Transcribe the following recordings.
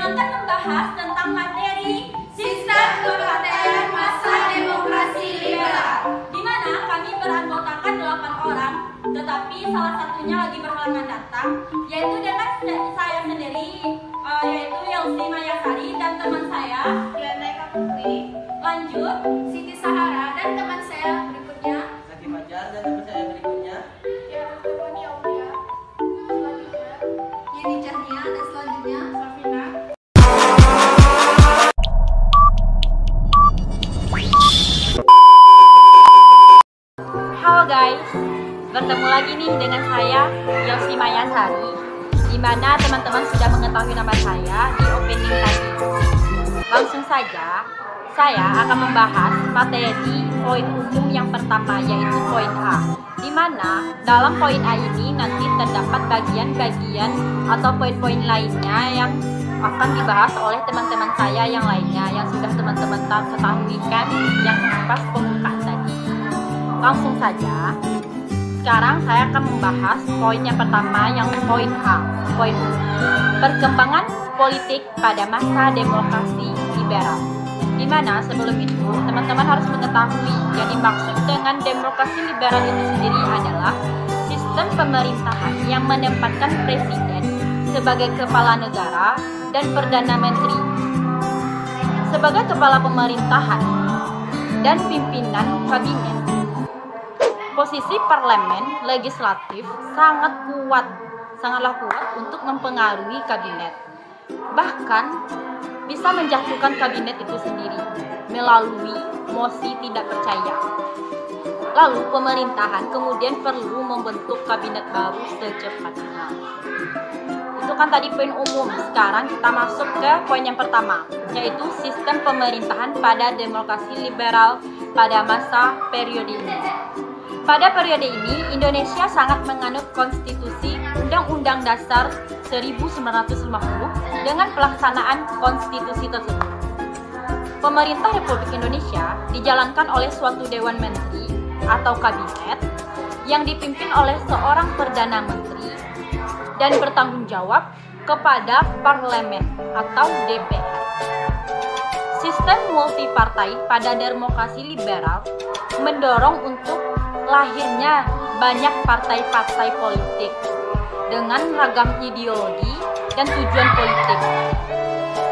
yang akan membahas tentang materi sistem kepartaian masa demokrasi liberal, di mana kami beranggotakan 8 orang, tetapi salah satunya lagi berhalangan datang, yaitu dengan saya sendiri, yaitu Yelsi Mayasari dan teman saya Diana Eka Putri, lanjut Siti Sahara, dan teman saya berikutnya Saki Fajar dan teman saya berikutnya ya Stefani Aulia, selanjutnya Yeni Cahnia, dan selanjutnya Safina. Halo guys, bertemu lagi nih dengan saya Yelsi Mayasari, di mana teman-teman sudah mengetahui nama saya di opening tadi. Langsung saja, saya akan membahas materi poin umum yang pertama, yaitu poin A, di mana dalam poin A ini nanti terdapat bagian-bagian atau poin-poin lainnya yang akan dibahas oleh teman-teman saya yang lainnya yang sudah teman-teman ketahui kan yang pas pembukaan tadi. Langsung saja, sekarang saya akan membahas poin yang pertama, yang poin A, poin perkembangan politik pada masa demokrasi liberal. Di mana sebelum itu teman-teman harus mengetahui yang dimaksud dengan demokrasi liberal itu sendiri adalah sistem pemerintahan yang menempatkan presiden sebagai kepala negara dan perdana menteri sebagai kepala pemerintahan dan pimpinan kabinet. Posisi parlemen legislatif sangatlah kuat untuk mempengaruhi kabinet. Bahkan bisa menjatuhkan kabinet itu sendiri melalui mosi tidak percaya. Lalu pemerintahan kemudian perlu membentuk kabinet baru secepatnya. Itu kan tadi poin umum. Sekarang kita masuk ke poin yang pertama, yaitu sistem pemerintahan pada demokrasi liberal pada masa periode ini. Pada periode ini, Indonesia sangat menganut konstitusi Undang-Undang Dasar 1950 dengan pelaksanaan konstitusi tersebut. Pemerintah Republik Indonesia dijalankan oleh suatu Dewan Menteri atau kabinet yang dipimpin oleh seorang Perdana Menteri dan bertanggung jawab kepada parlemen atau DPR. Sistem multipartai pada demokrasi liberal mendorong untuk lahirnya banyak partai-partai politik dengan ragam ideologi dan tujuan politik.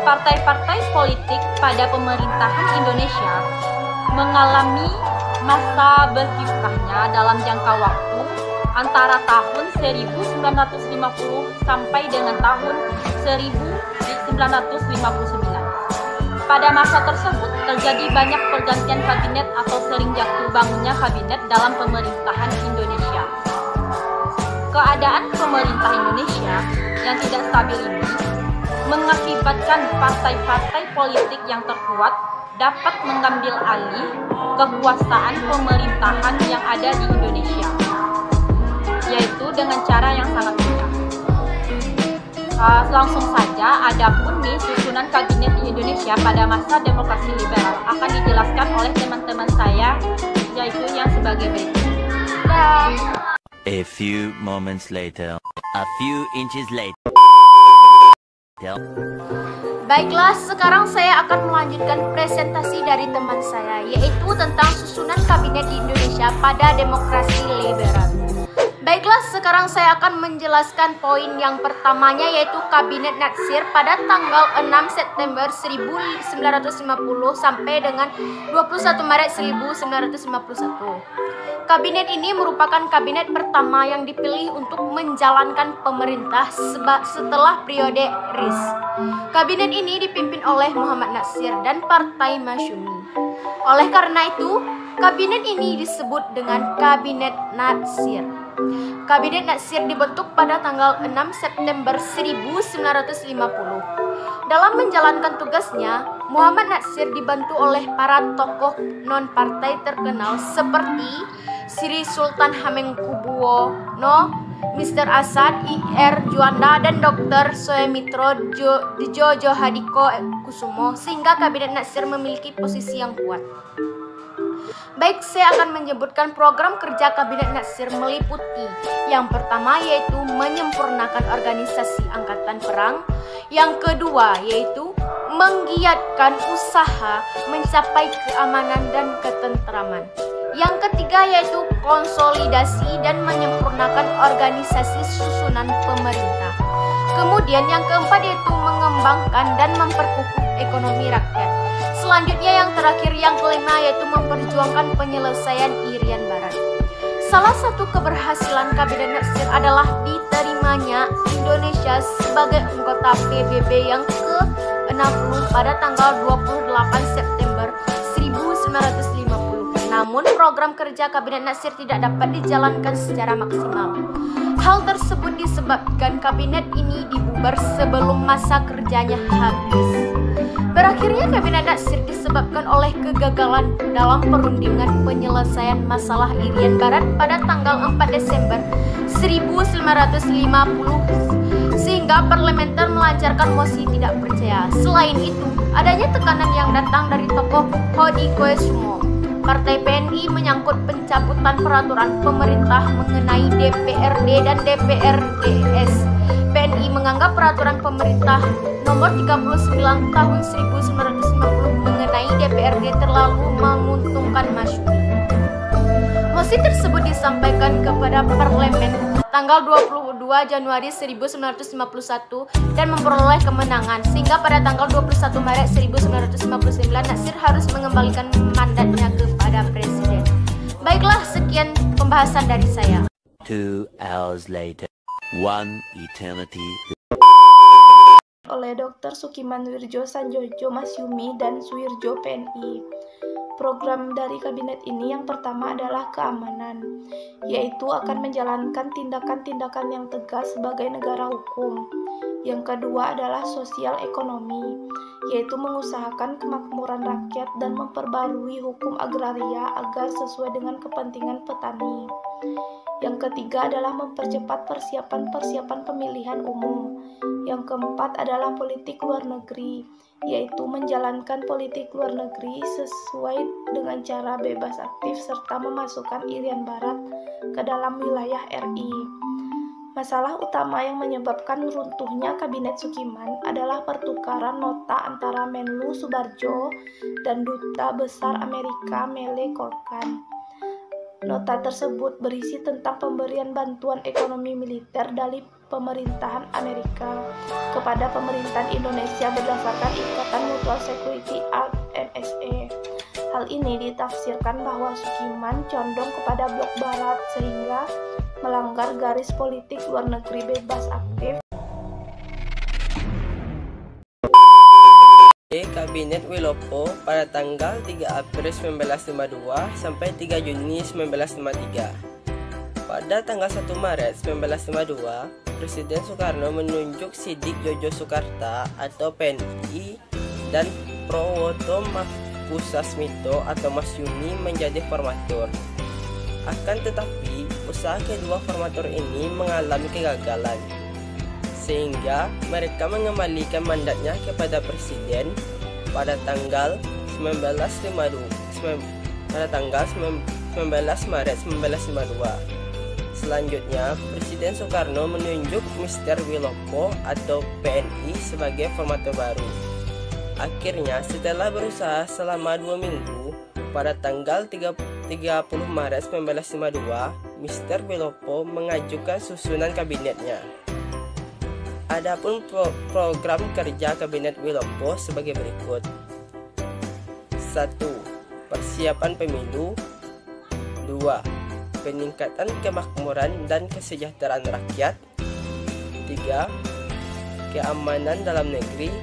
Partai-partai politik pada pemerintahan Indonesia mengalami masa berkiprahnya dalam jangka waktu antara tahun 1950 sampai dengan tahun 1959. Pada masa tersebut terjadi banyak pergantian kabinet atau sering jatuh bangunnya kabinet dalam pemerintahan Indonesia. Keadaan pemerintah Indonesia yang tidak stabil ini mengakibatkan partai-partai politik yang terkuat dapat mengambil alih kekuasaan pemerintahan yang ada di Indonesia, yaitu dengan cara yang sangat mudah. Langsung saja, adapun nih susunan kabinet di Indonesia pada masa demokrasi liberal akan dijelaskan oleh teman-teman saya, yaitu yang sebagai berikut. A few moments later, a few inches later. Baiklah, sekarang saya akan melanjutkan presentasi dari teman saya, yaitu tentang susunan kabinet di Indonesia pada demokrasi liberal. Baiklah, sekarang saya akan menjelaskan poin yang pertamanya, yaitu Kabinet Natsir pada tanggal 6 September 1950 sampai dengan 21 Maret 1951. Kabinet ini merupakan kabinet pertama yang dipilih untuk menjalankan pemerintah setelah periode RIS. Kabinet ini dipimpin oleh Muhammad Natsir dan Partai Masyumi. Oleh karena itu, kabinet ini disebut dengan Kabinet Natsir. Kabinet Natsir dibentuk pada tanggal 6 September 1950. Dalam menjalankan tugasnya, Muhammad Natsir dibantu oleh para tokoh non-partai terkenal seperti Sri Sultan Hamengkubuwono, Mr. Asad, I.R. Juanda, dan Dr. Soemitro Djojo Hadikusumo, sehingga Kabinet Natsir memiliki posisi yang kuat. Baik, saya akan menyebutkan program kerja Kabinet Natsir meliputi yang pertama, yaitu menyempurnakan organisasi angkatan perang, Yang kedua yaitu menggiatkan usaha mencapai keamanan dan ketentraman. Yang ketiga yaitu konsolidasi dan menyempurnakan organisasi susunan pemerintah. Kemudian yang keempat yaitu mengembangkan dan memperkukuh ekonomi rakyat. Selanjutnya yang terakhir, yang kelima yaitu memperjuangkan penyelesaian Irian Barat. Salah satu keberhasilan Kabinet Natsir adalah diterimanya Indonesia sebagai anggota PBB yang ke-60 pada tanggal 28 September 1950. Namun program kerja Kabinet Natsir tidak dapat dijalankan secara maksimal. Hal tersebut disebabkan kabinet ini dibubar sebelum masa kerjanya habis. Berakhirnya Kabinet Natsir disebabkan oleh kegagalan dalam perundingan penyelesaian masalah Irian Barat pada tanggal 4 Desember 1950 sehingga parlementer melancarkan mosi tidak percaya. Selain itu, adanya tekanan yang datang dari tokoh Hadikusumo, Partai PNI menyangkut pencabutan peraturan pemerintah mengenai DPRD dan DPRDS. PNI menganggap peraturan pemerintah nomor 39 tahun 1950 mengenai DPRD terlalu menguntungkan Masyumi. Mosi tersebut disampaikan kepada parlemen tanggal 22 Januari 1951 dan memperoleh kemenangan, sehingga pada tanggal 21 Maret 1959 Natsir harus mengembalikan mandatnya kepada presiden. Baiklah, sekian pembahasan dari saya. 2 hours later. One eternity. Oleh Dr. Sukiman Wirjo Sanjojo Masyumi dan Suwirjo PNI. Program dari kabinet ini yang pertama adalah keamanan, yaitu akan menjalankan tindakan-tindakan yang tegas sebagai negara hukum. Yang kedua adalah sosial ekonomi, yaitu mengusahakan kemakmuran rakyat dan memperbarui hukum agraria agar sesuai dengan kepentingan petani. Yang ketiga adalah mempercepat persiapan pemilihan umum. Yang keempat adalah politik luar negeri, yaitu menjalankan politik luar negeri sesuai dengan cara bebas aktif serta memasukkan Irian Barat ke dalam wilayah RI. Masalah utama yang menyebabkan runtuhnya Kabinet Sukiman adalah pertukaran nota antara Menlu Subarjo dan Duta Besar Amerika Mele Kolkan. Nota tersebut berisi tentang pemberian bantuan ekonomi militer dari pemerintahan Amerika kepada pemerintahan Indonesia berdasarkan Ikatan Mutual Security Act (MSA). Hal ini ditafsirkan bahwa Sukiman condong kepada blok barat sehingga melanggar garis politik luar negeri bebas aktif. Kabinet Wilopo pada tanggal 3 April 1952 sampai 3 Juni 1953. Pada tanggal 1 Maret 1952, Presiden Soekarno menunjuk Sidik Jojo Soekarta atau PNI dan Prowoto Makusasmito atau Masyumi menjadi formatur. Akan tetapi, usaha kedua formatur ini mengalami kegagalan, sehingga mereka mengembalikan mandatnya kepada Presiden pada tanggal 19 Maret 1952. Selanjutnya, Presiden Soekarno menunjuk Mr. Wilopo atau PNI sebagai formatur baru. Akhirnya, setelah berusaha selama 2 minggu, pada tanggal 30 Maret 1952, Mr. Wilopo mengajukan susunan kabinetnya. Adapun program kerja Kabinet Wilopo sebagai berikut. 1. Persiapan pemilu. 2. Peningkatan kemakmuran dan kesejahteraan rakyat. 3. Keamanan dalam negeri.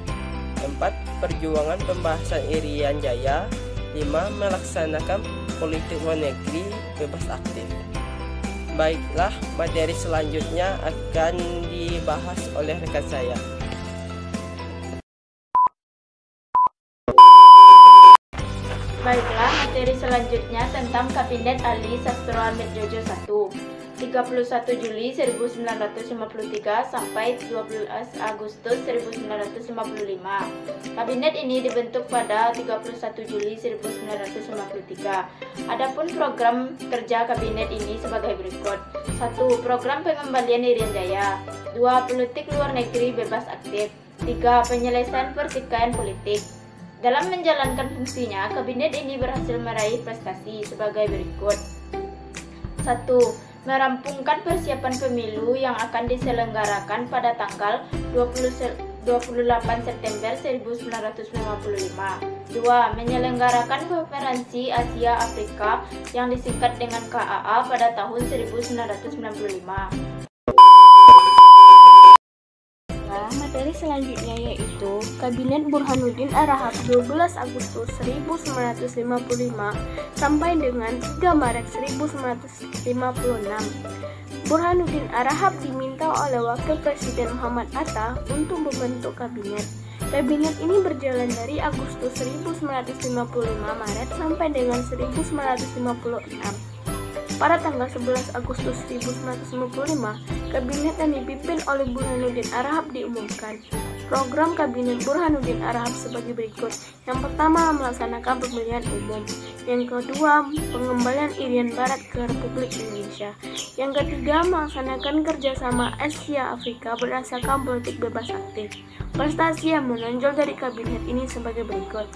4. Perjuangan pembahasan Irian Jaya. 5. Melaksanakan politik luar negeri bebas aktif. Baiklah, materi selanjutnya akan dibahas oleh rekan saya. Baiklah, materi selanjutnya tentang Kabinet Ali Sastro Ahmed Jojo I, 31 Juli 1953 sampai 12 Agustus 1955. Kabinet ini dibentuk pada 31 Juli 1953. Adapun program kerja kabinet ini sebagai berikut. 1. Program pengembalian Irian Jaya. 2. Politik luar negeri bebas aktif. 3. Penyelesaian pertikaian politik. Dalam menjalankan fungsinya, kabinet ini berhasil meraih prestasi sebagai berikut. 1. Merampungkan persiapan pemilu yang akan diselenggarakan pada tanggal 28 September 1955. 2. Menyelenggarakan konferensi Asia Afrika yang disingkat dengan KAA pada tahun 1995. Materi selanjutnya yaitu Kabinet Burhanuddin Arahab 12 Agustus 1955 sampai dengan 3 Maret 1956. Burhanuddin Arahab diminta oleh Wakil Presiden Muhammad Atta untuk membentuk kabinet. Kabinet ini berjalan dari Agustus 1955 Maret sampai dengan 1956. Pada tanggal 11 Agustus 1955, kabinet yang dipimpin oleh Burhanuddin Arahab diumumkan. Program kabinet Burhanuddin Arahab sebagai berikut. Yang pertama, melaksanakan pemilihan umum. Yang kedua, pengembalian Irian Barat ke Republik Indonesia. Yang ketiga, melaksanakan kerjasama Asia Afrika berdasarkan politik bebas aktif. Prestasi yang menonjol dari kabinet ini sebagai berikut.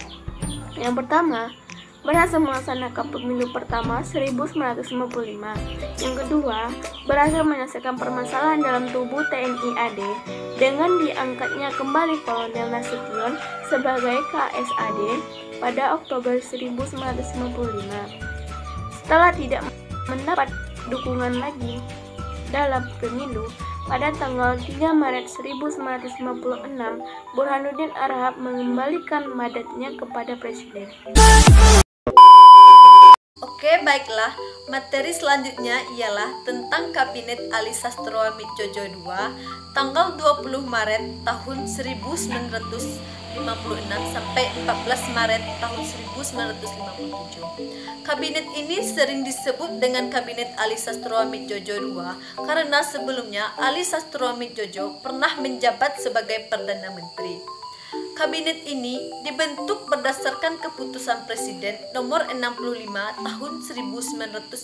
Yang pertama, berhasil melaksanakan pemilu pertama 1955. Yang kedua, berhasil menyelesaikan permasalahan dalam tubuh TNI AD dengan diangkatnya kembali Kolonel Nasution sebagai KSAD pada Oktober 1955. Setelah tidak mendapat dukungan lagi dalam pemilu, pada tanggal 3 Maret 1956, Burhanuddin Arahab mengembalikan mandatnya kepada Presiden. Oke, baiklah. Materi selanjutnya ialah tentang Kabinet Ali Sastroamidjojo Jojo II tanggal 20 Maret tahun 1956 sampai 14 Maret tahun 1957. Kabinet ini sering disebut dengan Kabinet Ali Sastroamidjojo II karena sebelumnya Ali Sastroamidjojo pernah menjabat sebagai Perdana Menteri. Kabinet ini dibentuk berdasarkan keputusan Presiden nomor 65 tahun 1956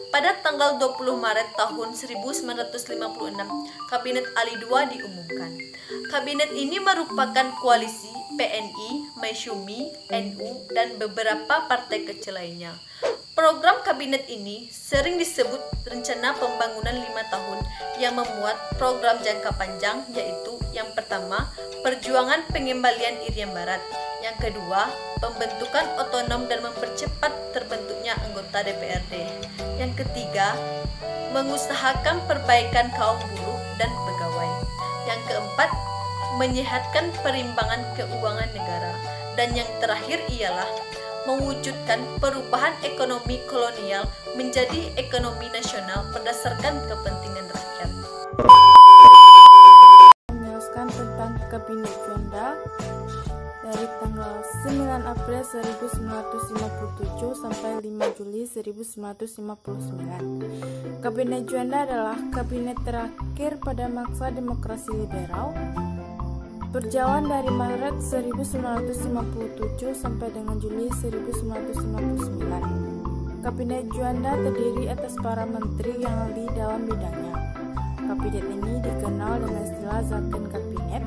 pada tanggal 20 Maret tahun 1956. Kabinet Ali II diumumkan. Kabinet ini merupakan koalisi PNI, Masyumi, NU, dan beberapa partai kecil lainnya. Program kabinet ini sering disebut rencana pembangunan 5 tahun yang memuat program jangka panjang, yaitu yang pertama, perjuangan pengembalian Irian Barat. Yang kedua, pembentukan otonom dan mempercepat terbentuknya anggota DPRD. Yang ketiga, mengusahakan perbaikan kaum buruh dan pegawai. Yang keempat, menyehatkan perimbangan keuangan negara. Dan yang terakhir ialah mewujudkan perubahan ekonomi kolonial menjadi ekonomi nasional berdasarkan kepentingan rakyat. Menjelaskan tentang Kabinet Juanda dari tanggal 9 April 1957 sampai 5 Juli 1959. Kabinet Juanda adalah kabinet terakhir pada masa demokrasi liberal, berjalan dari Maret 1957 sampai dengan Juli 1959. Kabinet Juanda terdiri atas para menteri yang ahli dalam bidangnya. Kabinet ini dikenal dengan istilah Zaken Kabinet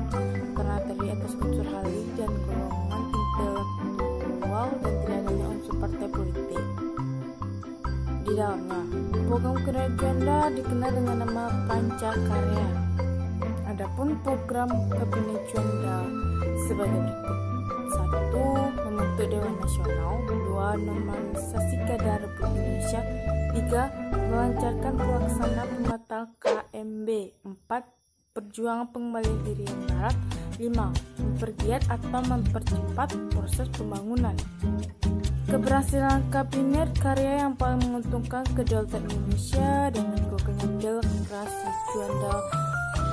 karena terdiri atas unsur ahli dan golongan intelektual dan tidak adanya unsur partai politik di dalamnya. Program Kabinet Juanda dikenal dengan nama Pancakarya. Adapun program Kabinet Juanda sebagai berikut. 1. Membentuk Dewan Nasional. 2. Normalisasi keadaan Republik Indonesia. 3. Melancarkan pelaksanaan pembatal KMB. 4. Perjuangan pengembalian Irian Barat. 5. Mempergiat atau mempercepat proses pembangunan. Keberhasilan Kabinet Karya yang paling menguntungkan kedaulatan Indonesia dengan gugurnya demokrasi Juanda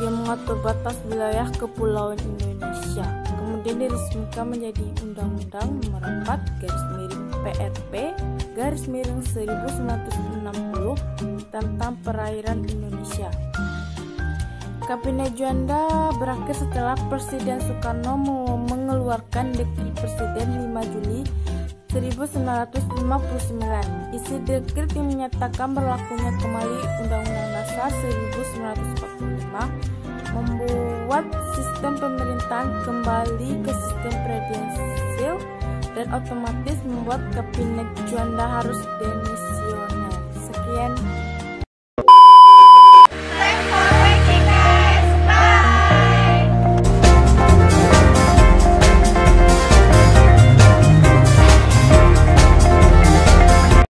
yang mengatur batas wilayah kepulauan Indonesia. Kemudian diresmikan menjadi Undang-Undang Nomor 4/PRP/1960 tentang perairan Indonesia. Kabinet Juanda berakhir setelah Presiden Soekarno mengeluarkan Dekret Presiden 5 Juli 1959. Isi dekret yang menyatakan berlakunya kembali Undang-Undang Dasar 1945 membuat membuat sistem pemerintahan kembali ke sistem presidensial dan otomatis membuat kabinet Juanda harus demisioner. Sekian.